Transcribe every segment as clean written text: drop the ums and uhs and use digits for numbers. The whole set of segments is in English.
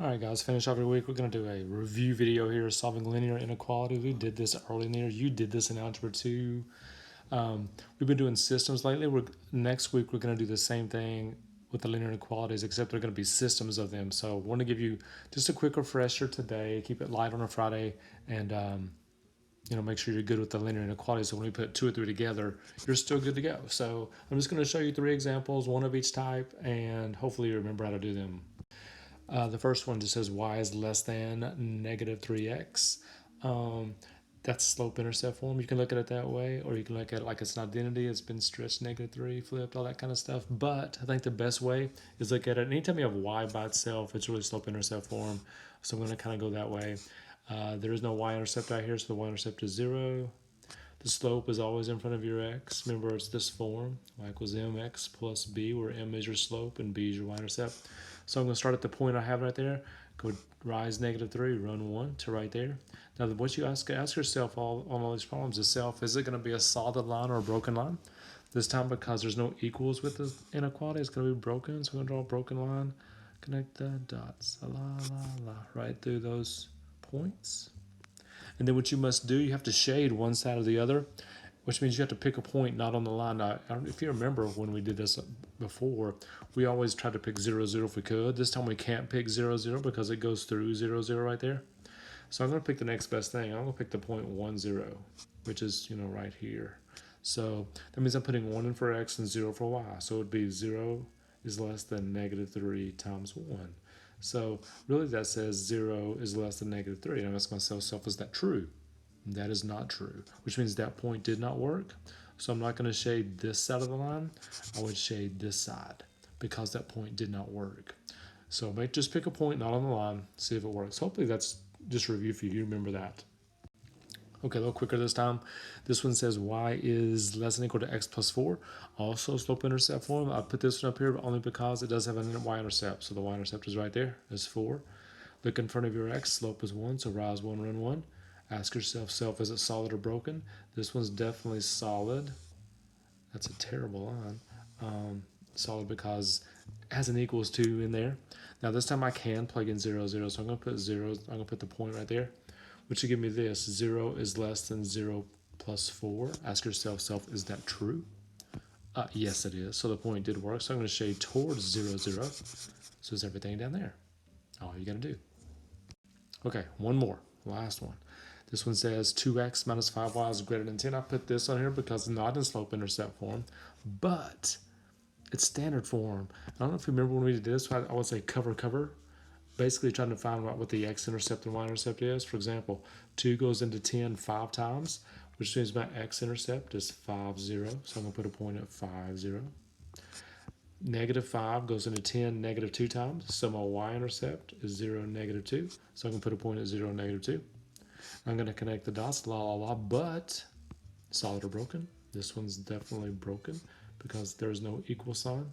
All right, guys, finish off your week. We're going to do a review video here, solving linear inequalities. We did this early in the year. You did this in Algebra 2. We've been doing systems lately. Next week, we're going to do the same thing with the linear inequalities, except they're going to be systems of them. So I want to give you just a quick refresher today. Keep it light on a Friday, and make sure you're good with the linear inequalities. So when we put 2 or 3 together, you're still good to go. So I'm just going to show you 3 examples, one of each type, and hopefully you remember how to do them. The first one just says y is less than negative 3x. That's slope-intercept form. You can look at it that way, or you can look at it like it's an identity. It's been stretched negative 3, flipped, all that kind of stuff. But I think the best way is look at it. Anytime you have y by itself, it's really slope-intercept form. So I'm going to kind of go that way. There is no y-intercept out here, so the y-intercept is 0. The slope is always in front of your x. Remember, it's this form, y equals mx plus b, where m is your slope and b is your y-intercept. So I'm going to start at the point I have right there, go rise negative 3, run 1 to right there. Now, what you ask yourself on all these problems is is it going to be a solid line or a broken line? This time, because there's no equals with the inequality, it's going to be broken. So we're going to draw a broken line, connect the dots, right through those points. And then what you must do, you have to shade one side or the other, which means you have to pick a point not on the line. Now, if you remember when we did this before, we always tried to pick 0, 0 if we could. This time we can't pick 0, 0 because it goes through 0, 0 right there. So I'm going to pick the next best thing. I'm going to pick the point 1, 0, which is, right here. So that means I'm putting 1 in for x and 0 for y. So it would be 0 is less than negative 3 times 1. So really that says 0 is less than negative 3. And I'm asking myself, is that true? That is not true, which means that point did not work. So I'm not going to shade this side of the line. I would shade this side because that point did not work. So just pick a point not on the line, see if it works. Hopefully that's just a review for you. You remember that. Okay, a little quicker this time. This one says y is less than or equal to x plus 4. Also slope-intercept form. I put this one up here but only because it does have an y-intercept. So the y-intercept is right there. It's 4. Look in front of your x. Slope is 1, so rise 1, run 1. Ask yourself, is it solid or broken? This one's definitely solid. That's a terrible line. Solid because it has an equals 2 in there. Now this time I can plug in 0, 0, so I'm going to put 0. I'm going to put the point right there, which will give me this. 0 is less than 0 plus 4. Ask yourself, is that true? Yes, it is. So the point did work. So I'm going to shade towards 0, 0. So is everything down there? All you got to do. Okay, one more. Last one. This one says 2x minus 5y is greater than 10. I put this on here because it's not in slope-intercept form, but it's standard form. I don't know if you remember when we did this, I would say cover. Basically trying to find out what the x-intercept and y-intercept is. For example, 2 goes into 10 5 times, which means my x-intercept is 5, 0. So I'm going to put a point at 5, 0. Negative 5 goes into 10 negative 2 times, so my y-intercept is 0, negative 2. So I'm going to put a point at 0, negative 2. I'm going to connect the dots, but solid or broken. This one's definitely broken because there's no equal sign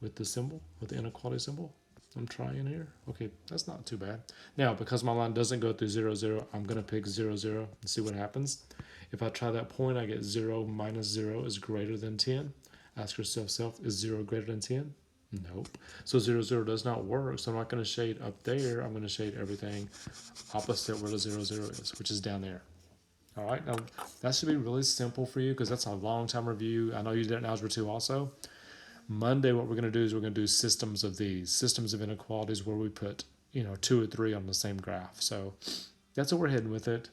with the symbol, with the inequality symbol. I'm trying here. Okay, that's not too bad. Now, because my line doesn't go through 0, 0, I'm going to pick 0, 0 and see what happens. If I try that point, I get 0 minus 0 is greater than 10. Ask yourself, is 0 greater than 10? Nope. So 0, 0 does not work. So I'm not going to shade up there. I'm going to shade everything opposite where the 0, 0 is, which is down there. All right. Now, that should be really simple for you because that's a long time review. I know you did it in Algebra 2 also. Monday, what we're going to do is we're going to do systems of these, systems of inequalities where we put, 2 or 3 on the same graph. So that's what we're heading with it.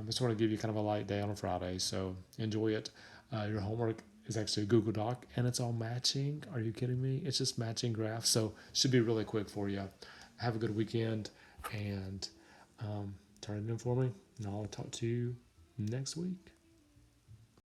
Just want to give you kind of a light day on a Friday. So enjoy it. Your homework is actually a Google Doc, and it's all matching. Are you kidding me? It's just matching graphs, so it should be really quick for you. Have a good weekend, and turn it in for me, and I'll talk to you next week.